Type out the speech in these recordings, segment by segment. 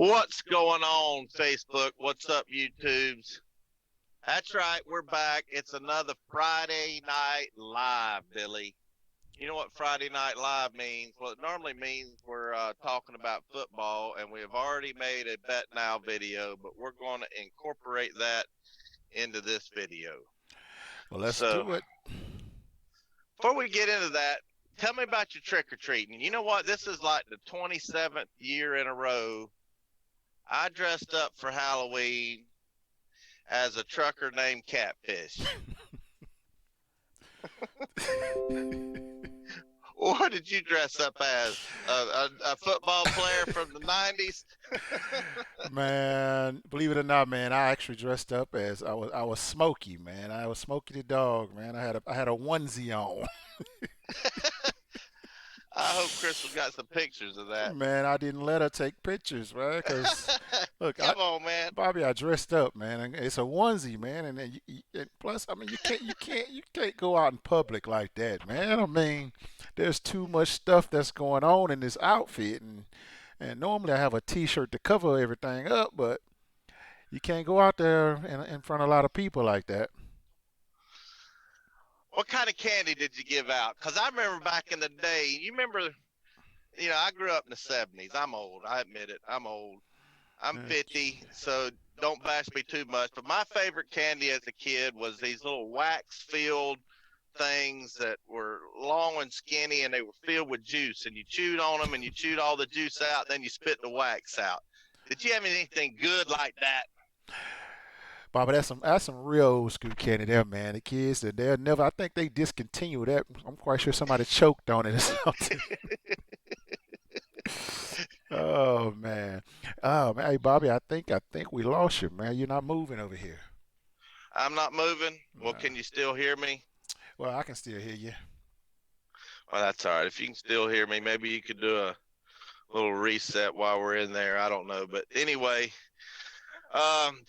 What's going on, Facebook? What's up, YouTubes? That's right, we're back. It's another Friday Night Live, Billy. You know what Friday Night Live means? Well, it normally means we're talking about football, and we have already made a Bet Now video, but we're going to incorporate that into this video. Well, let's So, do it. before we get into that, tell me about your trick or treating. You know what? This is like the 27th year in a row I dressed up for Halloween as a trucker named Catfish. What did you dress up as? A football player from the 90s? Man, believe it or not, man, I actually dressed up as I was Smokey, man. I was Smokey the dog, man. I had a onesie on. I hope Crystal got some pictures of that. Man, I didn't let her take pictures, right? Cause look, Come on, man. Bobby, I dressed up, man. And it's a onesie, man, and then and plus, I mean, you can't go out in public like that, man. I mean, there's too much stuff that's going on in this outfit, and normally I have a T-shirt to cover everything up, but you can't go out there in front of a lot of people like that. What kind of candy did you give out? Because I remember back in the day, you remember, I grew up in the 70s. I'm old. I admit it. I'm old. I'm Uh, 50, so don't bash me too much. But my favorite candy as a kid was these little wax filled things that were long and skinny and they were filled with juice. And you chewed on them and you chewed all the juice out, then you spit the wax out. Did you have anything good like that? Bobby, that's some real old school candy there, man. The kids that they'll never. I think they discontinued that. I'm quite sure somebody choked on it or something. Oh man. Oh man. Hey Bobby, I think we lost you, man. You're not moving over here. I'm not moving. Well, Uh, can you still hear me? well, I can still hear you. Well, that's all right. If you can still hear me, maybe you could do a little reset while we're in there. I don't know. But anyway,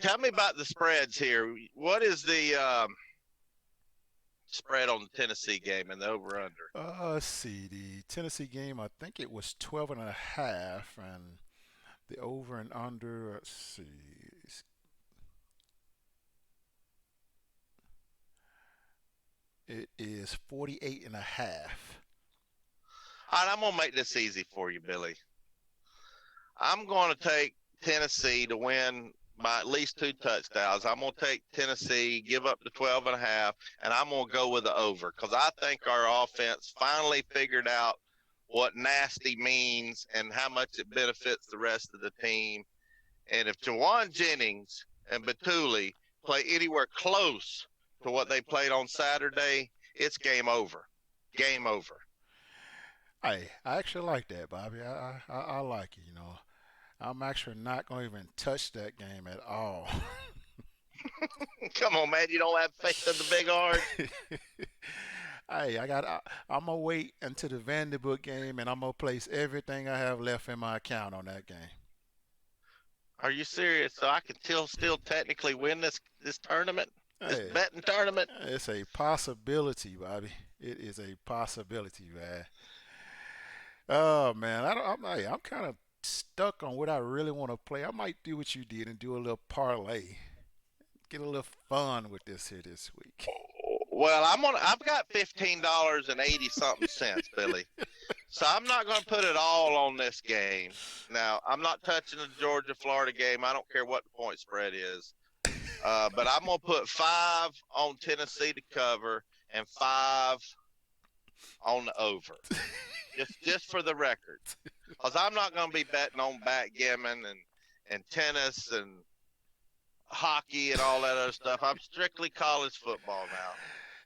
tell me about the spreads here. What is the spread on the Tennessee game and the over under? Let's see. The Tennessee game, I think it was 12 and a half, and the over and under. Let's see. It is 48 and a half. All right, I'm going to make this easy for you, Billy. I'm going to take Tennessee to win by at least 2 touchdowns. I'm going to take Tennessee, give up the 12 and a half, and I'm going to go with the over because I think our offense finally figured out what nasty means and how much it benefits the rest of the team. And if Jawan Jennings and Batuli play anywhere close to what they played on Saturday, it's game over. Game over. Hey, I actually like that, Bobby. I like it. I'm actually not going to even touch that game at all. Come on, man. You don't have faith in the big hard. Hey, I'm gonna wait until the Vanderbilt game, and I'm gonna place everything I have left in my account on that game. Are you serious? So I can still technically win this tournament, this Hey, betting tournament. it's a possibility, Bobby. It is a possibility, man. Oh man, I don't. I'm kind of stuck on what I really want to play. I might do what you did and do a little parlay, get a little fun with this here this week. Well, I've got $15.80 something, Billy. So I'm not going to put it all on this game. Now I'm not touching the Georgia Florida game. I don't care what the point spread is. But I'm going to put 5 on Tennessee to cover and 5 on the over. Just for the record, because I'm not going to be betting on backgammon and tennis and hockey and all that other stuff. I'm strictly college football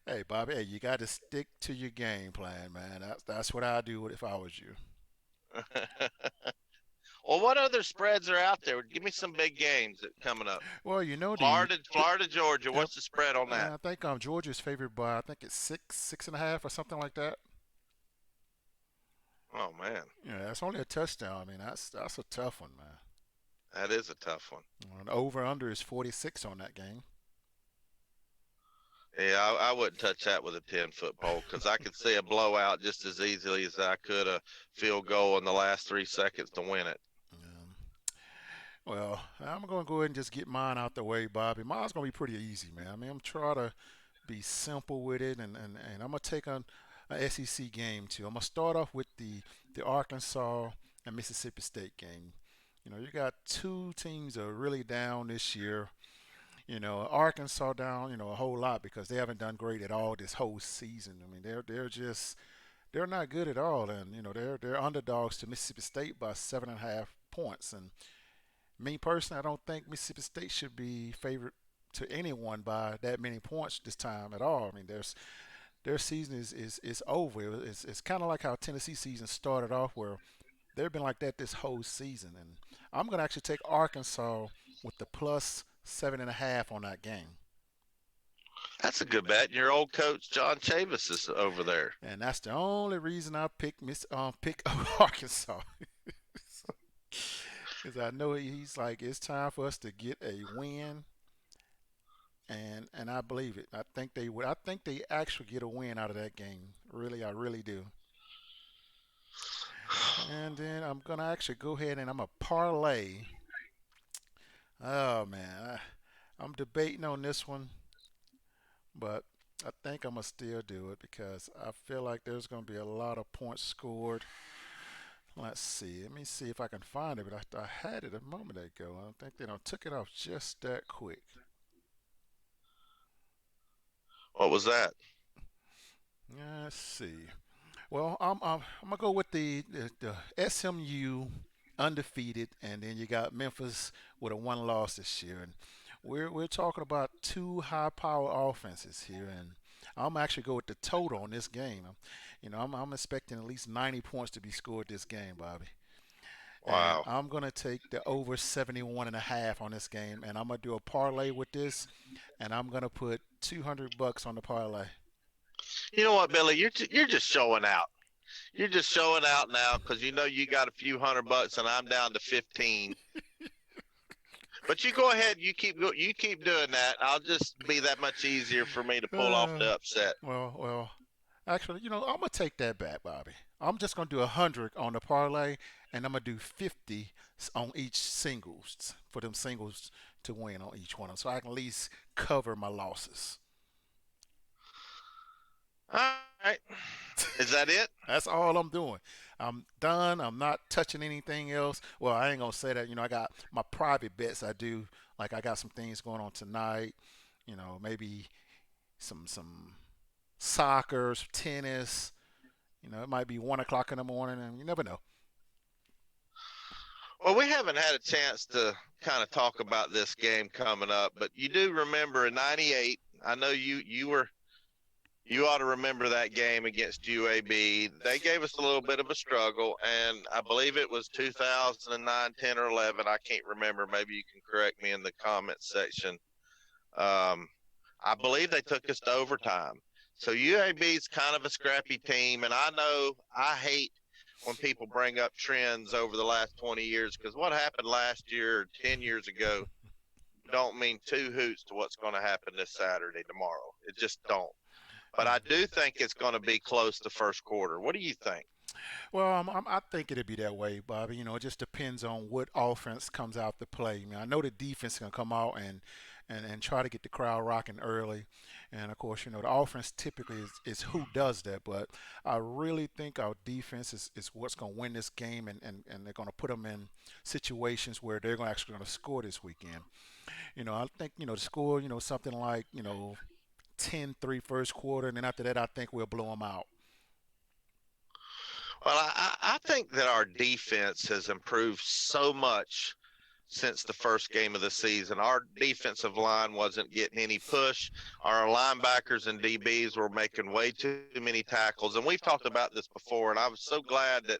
Hey, Bobby, hey, you got to stick to your game plan, man. That's what I'd do if I was you. now. Well, what other spreads are out there? Give me some big games that coming up. Well, Florida, Georgia. yep, What's the spread on that? I think Georgia's favored by I think it's 6.5 or something like that. Oh man, Yeah, that's only a touchdown. I mean, that's a tough one, man. that is a tough one. The over under is 46 on that game. Yeah, I wouldn't touch that with a 10-foot pole because I could see a blowout just as easily as I could a field goal in the last 3 seconds to win it. Um, Well, I'm going to go ahead and just get mine out the way, Bobby. Mine's going to be pretty easy, man. I mean, I'm trying to be simple with it, and I'm going to take on an SEC game, too. I'm going to start off with the Arkansas and Mississippi State game. You got two teams that are really down this year. Arkansas down, a whole lot because they haven't done great at all this whole season. I mean, they're not good at all, and they're underdogs to Mississippi State by 7.5 points. And me personally, I don't think Mississippi State should be favored to anyone by that many points this time at all. I mean, their season is over. It's kind of like how Tennessee season started off, where they've been like that this whole season. And I'm gonna actually take Arkansas with the plus 7.5 on that game, That's a good bet. And your old coach John Chavis is over there. and that's the only reason I pick Arkansas. Because I know he's like it's time for us to get a win, and I believe it. I think they would. I think they actually get a win out of that game. Really, I really do. And then I'm gonna actually go ahead and I'm a parlay. Oh man, I'm debating on this one, but I think I'm gonna still do it because I feel like there's gonna be a lot of points scored. Let's see. Let me see if I can find it. But I had it a moment ago. I think they don't took it off just that quick. What was that? Let's see. Well, I'm gonna go with the SMU undefeated, and then you got Memphis with a one loss this year, and we're talking about two high power offenses here, and I'm actually go with the total on this game. I'm expecting at least 90 points to be scored this game, Bobby, and Wow. I'm gonna take the over 71.5 on this game, and I'm gonna do a parlay with this, and I'm gonna put $200 on the parlay. You know what, Billy? You're just showing out. You're just showing out now because you know you got a few $100 and I'm down to 15. But you go ahead. You keep doing that. I'll just be that much easier for me to pull off Uh, the upset. well, actually, I'm gonna take that back, Bobby. I'm just gonna do 100 on the parlay, and I'm gonna do 50 on each singles for them singles to win on each one, so I can at least cover my losses. All right. Is that it? That's all I'm doing. I'm done. I'm not touching anything else. Well, I ain't gonna say that. I got my private bets. I do like I got some things going on tonight. Maybe some soccer, some tennis. It might be 1 o'clock in the morning, and you never know. Well, we haven't had a chance to kind of talk about this game coming up, but you do remember in '98. I know you ought to remember that game against UAB. They gave us a little bit of a struggle, and I believe it was 2009, 10, or 11. I can't remember. Maybe you can correct me in the comments section. Um, I believe they took us to overtime. So UAB is kind of a scrappy team, and I know I hate when people bring up trends over the last 20 years because what happened last year or 10 years ago don't mean two hoots to what's going to happen this Saturday tomorrow. It just don't. But I do think it's going to be close to first quarter. What do you think? Well, I think it'll be that way, Bobby. It just depends on what offense comes out to play. I mean, I know the defense is gonna come out and try to get the crowd rocking early, and of course, the offense typically is who does that. But I really think our defense is what's gonna win this game, and they're gonna put them in situations where they're gonna actually gonna score this weekend. I think the score, something like 10-3 first quarter, and then after that, I think we'll blow them out. Well, I think that our defense has improved so much since the first game of the season. Our defensive line wasn't getting any push. Our linebackers and DBs were making way too many tackles. And we've talked about this before, and I was so glad that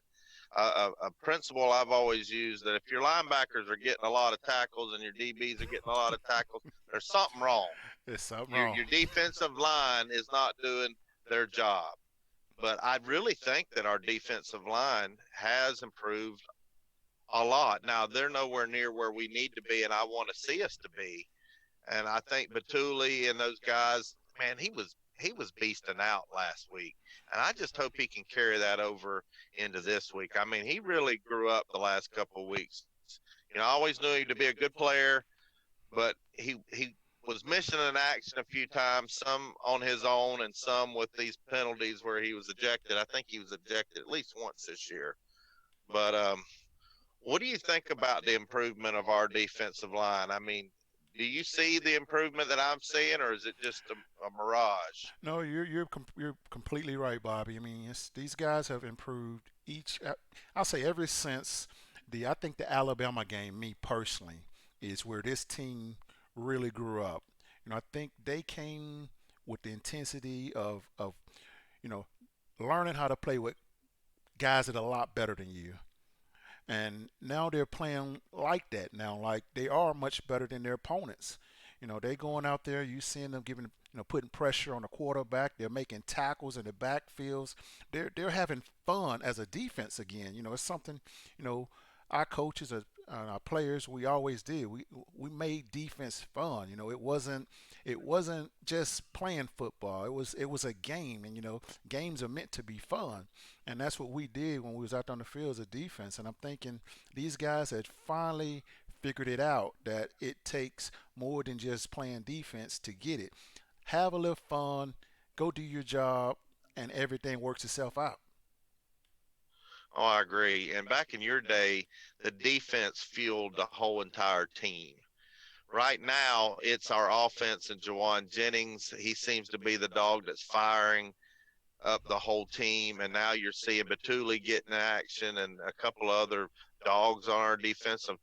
a principle I've always used that if your linebackers are getting a lot of tackles and your DBs are getting a lot of tackles, there's something wrong. There's something Your wrong. your defensive line is not doing their job. But I really think that our defensive line has improved a lot. Now they're nowhere near where we need to be, and I want to see us to be. And I think Batuli and those guys, man, he was beasting out last week, and I just hope he can carry that over into this week. I mean, he really grew up the last couple of weeks defense. I always knew him to be a good player, but he was missing an action a few times, some on his own and some with these penalties where he was ejected. I think he was ejected at least once this year. But what do you think about the improvement of our defensive line? I mean, do you see the improvement that I'm seeing, or is it just a mirage? No, you're completely right, Bobby. I mean, these guys have improved each. I'll say ever since the I think the Alabama game. Me personally is where this team really grew up. I think they came with the intensity of you know learning how to play with guys that are a lot better than you. And now they're playing like that now. Like they are much better than their opponents. They going out there, you seeing them giving, putting pressure on the quarterback. They're making tackles in the backfields. They're having fun as a defense again. It's something, you know, our coaches and our players, we always did. We made defense fun. It wasn't just playing football. It was a game, and games are meant to be fun. And that's what we did when we was out on the field as a defense. And I'm thinking these guys had finally figured it out that it takes more than just playing defense to get it. Have a little fun, go do your job, and everything works itself out. Oh, I agree. And back in your day, the defense fueled the whole entire team. Right now, it's our offense and Jawan Jennings. He seems to be the dog that's firing up the whole team. And now you're seeing Batuli getting action and a couple of other dogs on our defensive.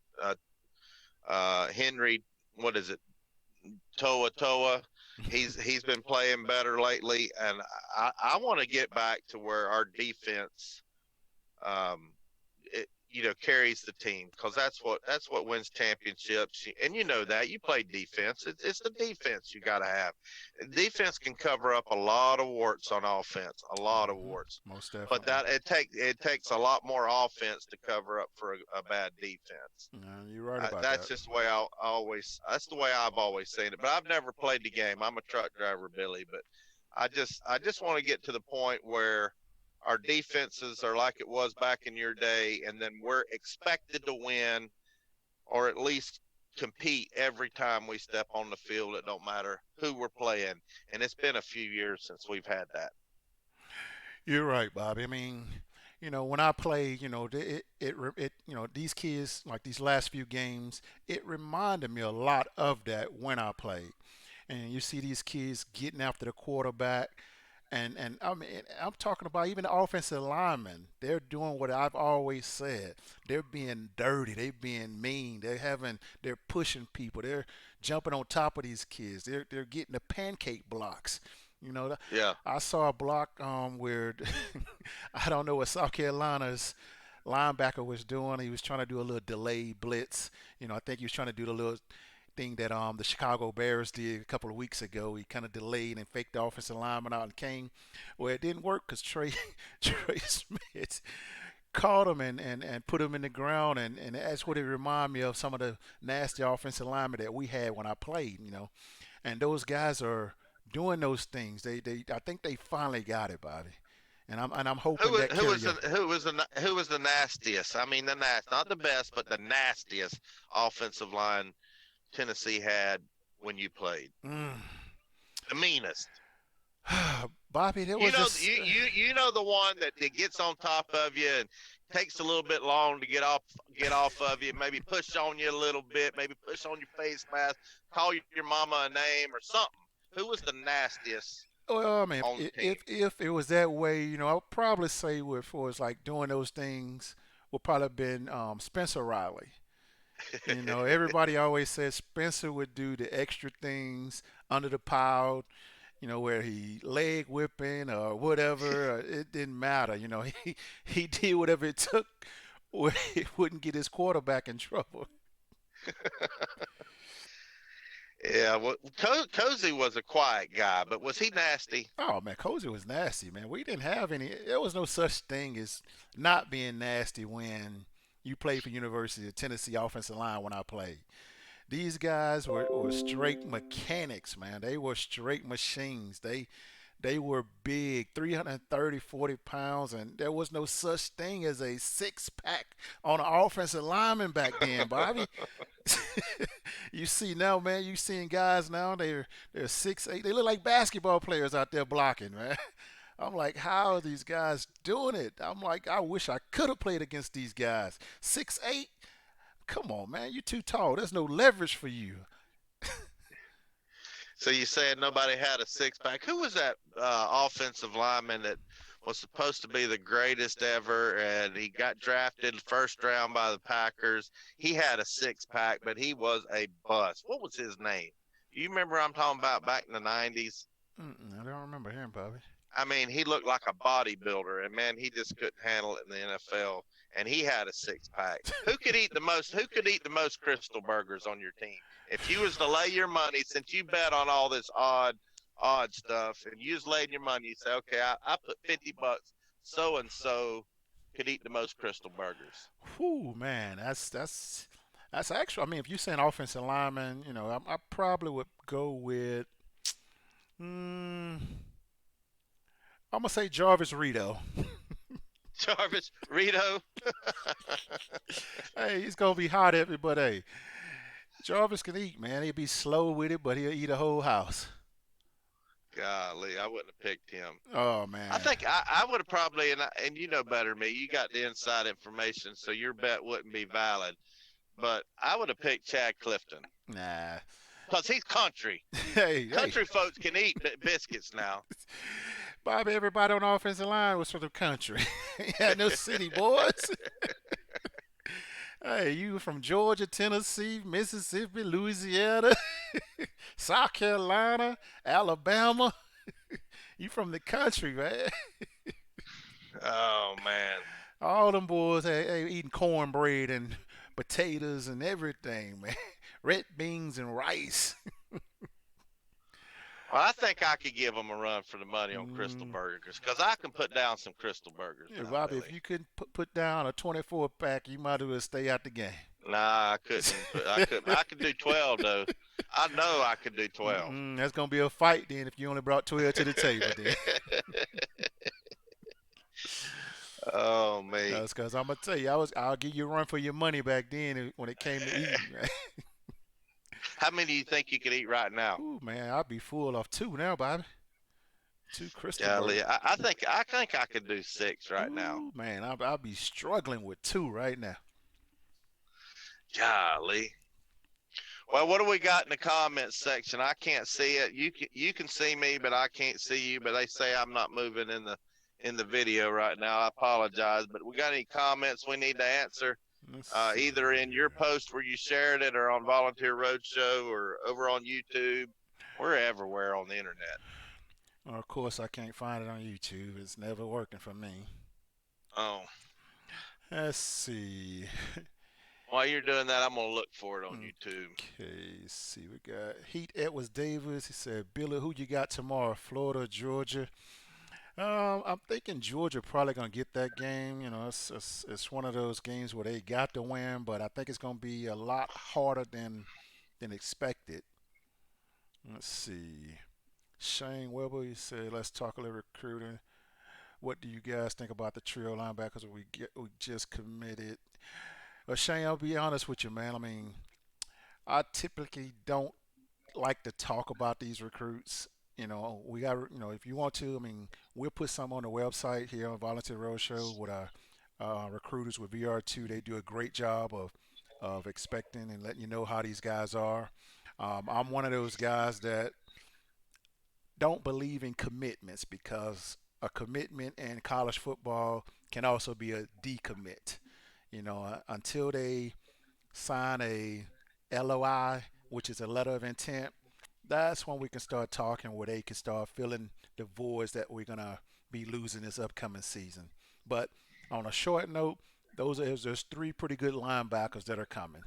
Henry, what is it? Toa Toa. He's been playing better lately, and I want to get back to where our defense um, carries the team because that's what wins championships. And that you play defense. It's the defense you got to have. Defense can cover up a lot of warts on offense, a lot of warts. Most But definitely. it takes a lot more offense to cover up for a bad defense. Yeah, you're right about That's that. just the way that's the way I've always seen it. But I've never played the game. I'm a truck driver, Billy. But I just want to get to the point where our defenses are like it was back in your day, and then we're expected to win or at least compete every time we step on the field. It don't matter who we're playing, and it's been a few years since we've had that. You're right, Bobby. I mean, when I play, these kids like these last few games, it reminded me a lot of that when I played. And you see these kids getting after the quarterback, and I mean, I'm talking about even the offensive linemen. They're doing what I've always said. They're being dirty. They're being mean. They're pushing people. They're jumping on top of these kids. They're getting the pancake blocks. You know, Yeah, I saw a block where I don't know what South Carolina's linebacker was doing. He was trying to do a little delayed blitz. I think he was trying to do the little thing that the Chicago Bears did a couple of weeks ago. He kind of delayed and faked the offensive lineman out and came. Well, it didn't work because Trey Trey Smith caught him and put him in the ground, and that's what it reminded me of some of the nasty offensive linemen that we had when I played. And those guys are doing those things. They I think they finally got it, Bobby. And I'm hoping that carry you. who was the nastiest? I mean, not the best, but the nastiest offensive line Tennessee had when you played. Mm. The meanest. Bobby, there You was know, this. you know the one that gets on top of you and takes a little bit long to get off of you. Maybe push on you a little bit. Maybe push on your face mask. Call your mama a name or something. Who was the nastiest Well, I mean, on the team? if it was that way, I would probably say with for it's like doing those things would probably have been Spencer Riley. Everybody always says Spencer would do the extra things under the pile, where he leg whipping or whatever. It didn't matter. He did whatever it took where he wouldn't get his quarterback in trouble. Yeah, well, Cozy was a quiet guy, but was he nasty? Oh man, Cozy was nasty, man. We didn't have any. There was no such thing as not being nasty when you played for University of Tennessee offensive line when I played. These guys were straight mechanics, man. They were straight machines. They were big, 330, 40 pounds, and there was no such thing as a six pack on an offensive lineman back then, Bobby. You see now, man, you seeing guys now, they're 6'8". They look like basketball players out there blocking, man. I'm like, how are these guys doing it? I'm like, I wish I could have played against these guys. 6'8"? Come on, man, you're too tall. There's no leverage for you. So you said nobody had a six pack. Who was that offensive lineman that was supposed to be the greatest ever, and he got drafted first round by the Packers? He had a six pack, but he was a bust. What was his name? You remember I'm talking about back in the '90s? I don't remember him, Bobby. I mean, he looked like a bodybuilder, and man, he just couldn't handle it in the NFL. And he had a six pack. Who could eat the most? Who could eat the most Crystal Burgers on your team? If you was to lay your money, since you bet on all this odd stuff, and you just laid your money, you say, okay, I put $50. So and so could eat the most Crystal Burgers. Whew, man, that's actually. I mean, if you're saying offensive lineman, I probably would go with. Mm, I'm gonna say Jarvis Rito. Jarvis, Rito. Hey, he's gonna be hot at me, but hey, Jarvis can eat, man. He'll be slow with it, but he'll eat a whole house. Golly, I wouldn't have picked him. Oh I man. think I would have probably, and you know better than me. You got the inside information, so your bet wouldn't be valid. But I would have picked Chad Clifton Nah. because he's country. Hey, hey. Country folks can eat biscuits now. Bobby, everybody on the offensive line was from the country. He had no city boys. Hey, you from Georgia, Tennessee, Mississippi, Louisiana, South Carolina, Alabama. You from the country, man. Oh man. All them boys hey, eating cornbread and potatoes and everything, man. Red beans and rice. Well, I think I could give them a run for the money on Crystal Mm, Burgers because I can put down some Crystal Burgers yeah, now, Bobby, if Billy. you couldn't put down a 24 pack, you might as well stay out the game. Nah, I couldn't. I couldn't. I could do 12 though. I know I could do 12. That's gonna be a fight then if you only brought 12 to the table. Then Oh me. that's because I'm gonna tell you, I'll give you a run for your money back then when it came to eating. Right? How many do you think you could eat right now? Ooh man, I'll be full of two now, Bobby. Two Crystal Golly, Burger. I think I could do six right now. Ooh man, I'll be struggling with two right now. Golly. Well, what do we got in the comments section? I can't see it. You can see me, but I can't see you. But they say I'm not moving in the video right now. I apologize. But we got any comments we need to answer? Let's see. Either in your post where you shared it, or on Volunteer Roadshow, or over on YouTube. We're everywhere on the internet. Well, of course, I can't find it on YouTube. It's never working for me. Oh, Let's see. while you're doing that, I'm gonna look for it on YouTube. Okay, see, we got Heat Edwards Davis. He said, Billy, who you got tomorrow? Florida, Georgia. I'm thinking Georgia probably gonna get that game. It's one of those games where they got to win, but I think it's gonna be a lot harder than expected. Let's see. Shane Weber, he said, let's talk a little recruiting. What do you guys think about the trio linebackers we just committed? Well, Shane, I'll be honest with you, man. I mean, I typically don't like to talk about these recruits. We got, if you want to, I mean, we'll put some on the website here on Volunteer Roadshow with our recruiters with VR2. They do a great job of expecting and letting you know how these guys are. I'm one of those guys that don't believe in commitments because a commitment in college football can also be a decommit. Until they sign a LOI, which is a letter of intent, that's when we can start talking where they can start filling the voids that we're gonna be losing this upcoming season. But on a short note, there's three pretty good linebackers that are coming.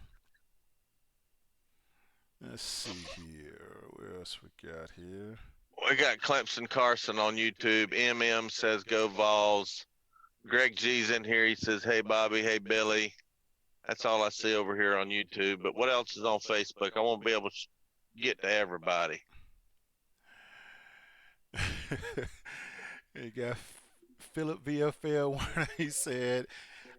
Let's see here. What else we got here? We got Clemson Carson on YouTube. MM says go Vols. Greg G's in here. He says, hey Bobby, hey Billy. That's all I see over here on YouTube. But what else is on Facebook? I won't be able to get to everybody. You got Philip VFL one. He said,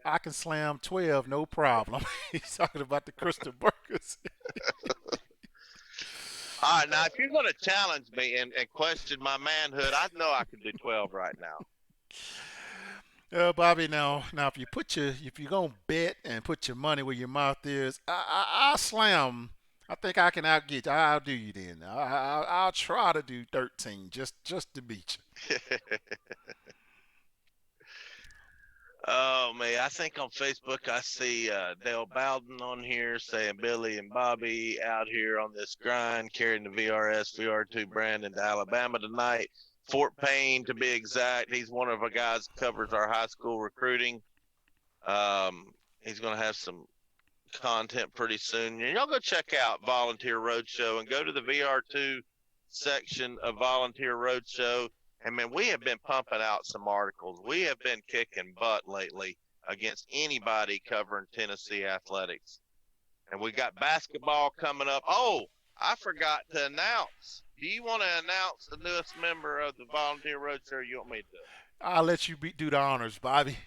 "I can slam 12, no problem." He's talking about the Crystal Burgers. All right, now if you're going to challenge me and question my manhood, I know I can do 12 right now. Bobby, now if you're gonna bet and put your money where your mouth is, I'll slam. I think I can outget you. I'll do you then. I'll try to do 13 just to beat Oh man, I think on Facebook I see Dale Bowden on here saying Billy and Bobby out here on this grind carrying the VRS VR2 brand into Alabama tonight. Fort Payne to be exact. He's one of our guys that covers our high school recruiting. He's going to have some content pretty soon. And y'all go check out Volunteer Roadshow and go to the VR2 section of Volunteer Roadshow. And man, we have been pumping out some articles. We have been kicking butt lately against anybody covering Tennessee athletics. And we got basketball coming up. Oh, I forgot to announce. Do you want to announce the newest member of the Volunteer Roadshow? Or you want me to? I'll let you do the honors, Bobby.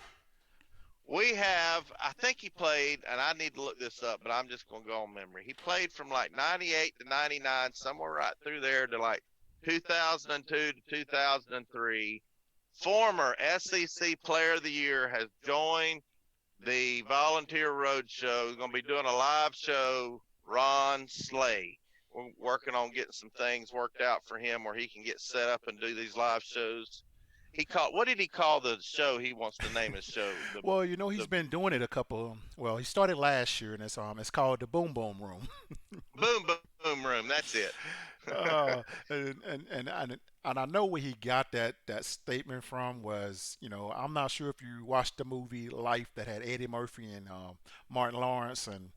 We have, I think he played, and I need to look this up, but I'm just going to go on memory. He played from like 98 to 99, somewhere right through there to like 2002 to 2003. Former SEC Player of the Year has joined the Volunteer Roadshow. He's going to be doing a live show, Ron Slay. We're working on getting some things worked out for him where he can get set up and do these live shows. What did he call the show he wants to name his show? Well, he's The been doing it a couple. Well, he started last year, and it's called the Boom Boom Room. Boom Boom Room. That's it. uh, and I know where he got that statement from was, I'm not sure if you watched the movie Life that had Eddie Murphy and Martin Lawrence and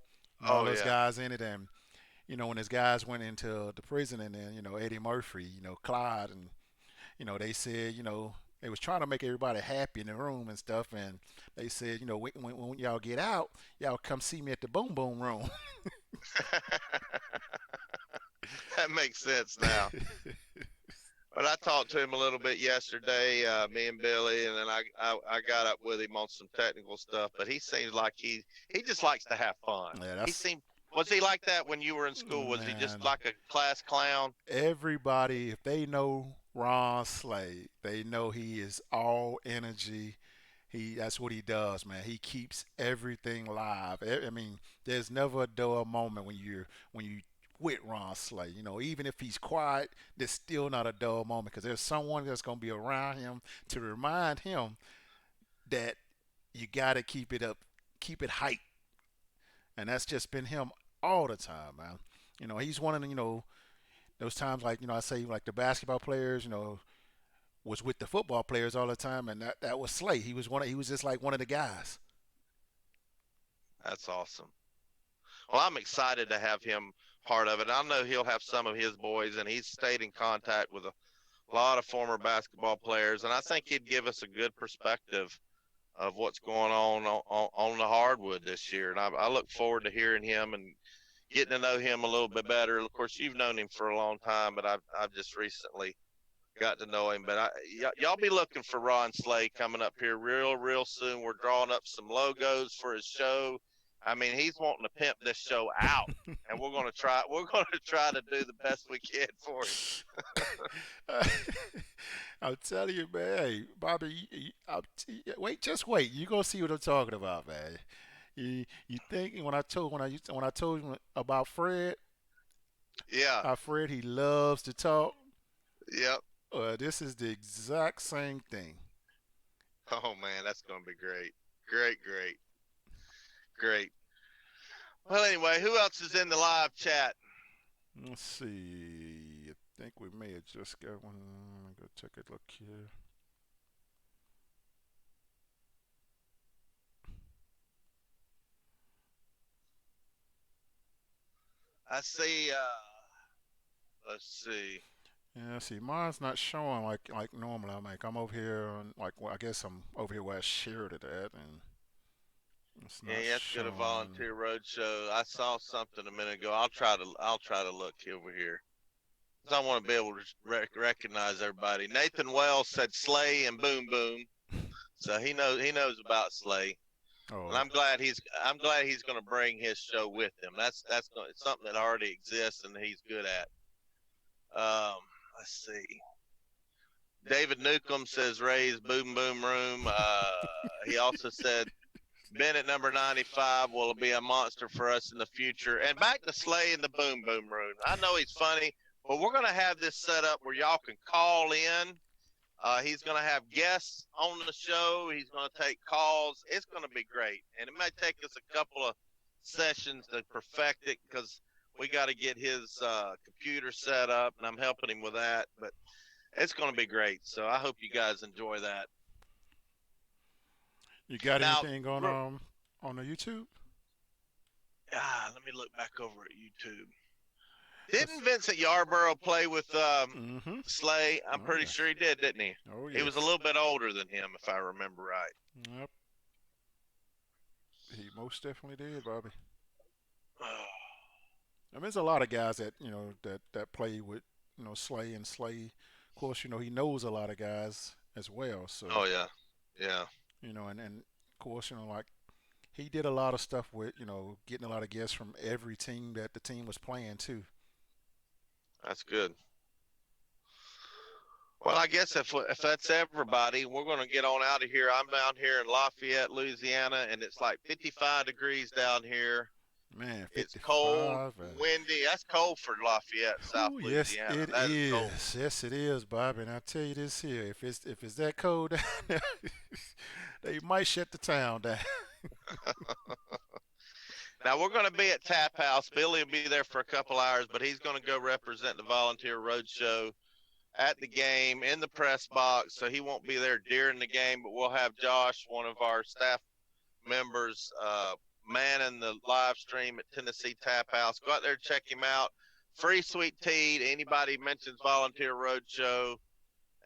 all Oh those yeah. guys in it, and when his guys went into the prison, and then Eddie Murphy, Clyde, and they said, they was trying to make everybody happy in the room and stuff, and they said, when y'all get out, y'all come see me at the Boom Boom Room. That makes sense now. But I talked to him a little bit yesterday, me and Billy, and then I got up with him on some technical stuff. But he seems like he just likes to have fun. Yeah, He that's seemed Was he like that when you were in school? Was he just man. like a class clown? Everybody, if they know Ron Slade, they know he is all energy. That's what he does, man. He keeps everything live. I mean, there's never a dull moment when you with Ron Slade. Even if he's quiet, there's still not a dull moment because there's someone that's gonna be around him to remind him that you gotta keep it up, keep it hype, and that's just been him all the time, man. He's one of the, those times like I say like the basketball players, was with the football players all the time, and that was Slay. He was just like one of the guys. That's awesome. Well, I'm excited to have him part of it. I know he'll have some of his boys, and he's stayed in contact with a lot of former basketball players, and I think he'd give us a good perspective of what's going on the hardwood this year. And I look forward to hearing him and getting to know him a little bit better. Of course, you've known him for a long time, but I've just recently got to know him. But y'all be looking for Ron Slay coming up here real soon. We're drawing up some logos for his show. I mean, he's wanting to pimp this show out, and we're going to try. We're going to try to do the best we can for him. I'll tell you, man. Hey, Bobby, wait, just wait. You gonna see what I'm talking about, man. You think when I told you about Fred, Yeah. Fred he loves to talk. Yep. This is the exact same thing. Oh man, that's going to be great. Great. Well, anyway, who else is in the live chat? Let's see. I think we may have just got one. Go take a look here. I see. Let's see. Yeah, see, mine's not showing like normal. I'm over here on I guess I'm over here where I shared it at, and it's Yeah, not you have to go to showing. Volunteer Roadshow. I saw something a minute ago. I'll try to look over here. I want to be able to recognize everybody. Nathan Wells said Slay and Boom Boom, so he knows about Slay, and Oh, I'm glad he's going to bring his show with him. It's something that already exists and he's good at. Um, let's see. David Newcomb says Ray's Boom Boom Room. He also said Bennett number 95 will be a monster for us in the future. And back to Slay in the Boom Boom Room. I know he's funny, but we're going to have this set up where y'all can call in. He's going to have guests on the show. He's going to take calls. It's going to be great. And it may take us a couple of sessions to perfect it because we got to get his computer set up, and I'm helping him with that. But it's going to be great. So I hope you guys enjoy that. you got Now, anything on the YouTube? let me look back over at YouTube. Didn't That's, Vincent Yarborough play with mm-hmm. Slay? I'm Oh pretty yes. sure he did, didn't he? Oh He was a yes. little bit older than him, if I remember right. Yep. He most definitely did, Bobby. I mean, there's a lot of guys that that play with Slay and Slay. Of course, he knows a lot of guys as well. So Oh yeah, yeah, and of course, like he did a lot of stuff with getting a lot of guests from every team that the team was playing too. that's good. Well, I guess if that's everybody, we're going to get on out of here. I'm down here in Lafayette, Louisiana, and it's like 55 degrees down here. Man, It's cold, 55. windy. That's cold for Lafayette, South Oh yes, Louisiana. it That is cold. is. Yes, it is, Bobby. And I tell you this here, if it's that cold down there, they might shut the town down. Now we're going to be at Tap House. Billy will be there for a couple hours, but he's going to go represent the Volunteer Roadshow at the game in the press box. So he won't be there during the game, but we'll have Josh, one of our staff members, manning the live stream at Tennessee Tap House. Go out there and check him out. Free sweet tea to anybody who mentions Volunteer Roadshow.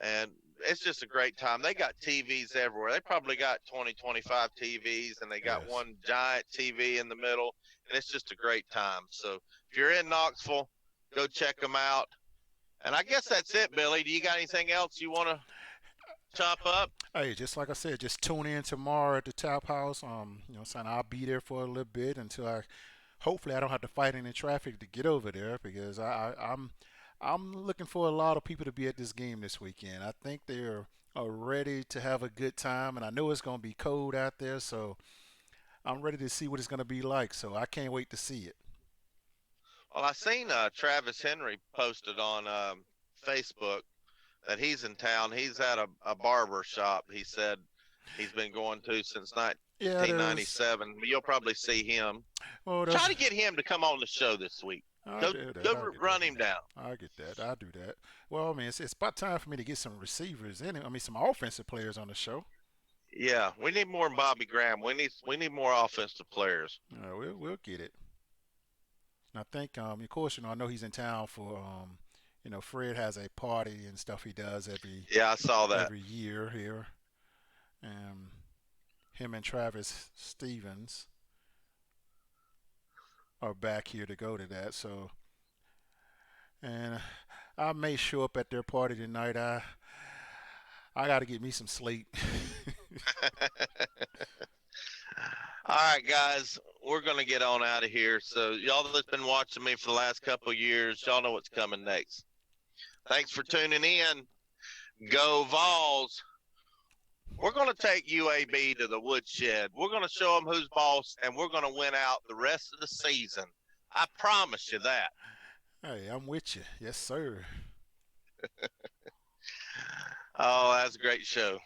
And it's just a great time. They got TVs everywhere. They probably got 20, 25 TVs, and they got Yes. one giant TV in the middle, and it's just a great time. So if you're in Knoxville, go check them out. And I guess that's it, Billy. Do you got anything else you want to chop up? Hey, just like I said, just tune in tomorrow at the Tap House. Saying I'll be there for a little bit until hopefully I don't have to fight any traffic to get over there because I'm looking for a lot of people to be at this game this weekend. I think they're are ready to have a good time, and I know it's going to be cold out there, so I'm ready to see what it's going to be like. So I can't wait to see it. Well, I seen Travis Henry posted on Facebook that he's in town. He's at a barber shop. He said he's been going to since Yeah, there's 1997. You'll probably see him. oh, Try there's to get him to come on the show this week. I Go, do that. go I get run that. him down. I get that. I do that. Well, I mean, it's about time for me to get some receivers in it. I mean, some offensive players on the show. Yeah, we need more than Bobby Graham. We need more offensive players. We'll get it. And I think, of course, I know he's in town for, Fred has a party and stuff he does Yeah, I saw that. every year here. Um, him and Travis Stevens are back here to go to that. So, and I may show up at their party tonight. I got to get me some sleep. All right, guys, we're gonna get on out of here. So y'all that's been watching me for the last couple of years, y'all know what's coming next. Thanks for tuning in. Go Vols. We're going to take UAB to the woodshed. We're going to show them who's boss, and we're going to win out the rest of the season. I promise you that. Hey, I'm with you. Yes, sir. Oh, that's a great show.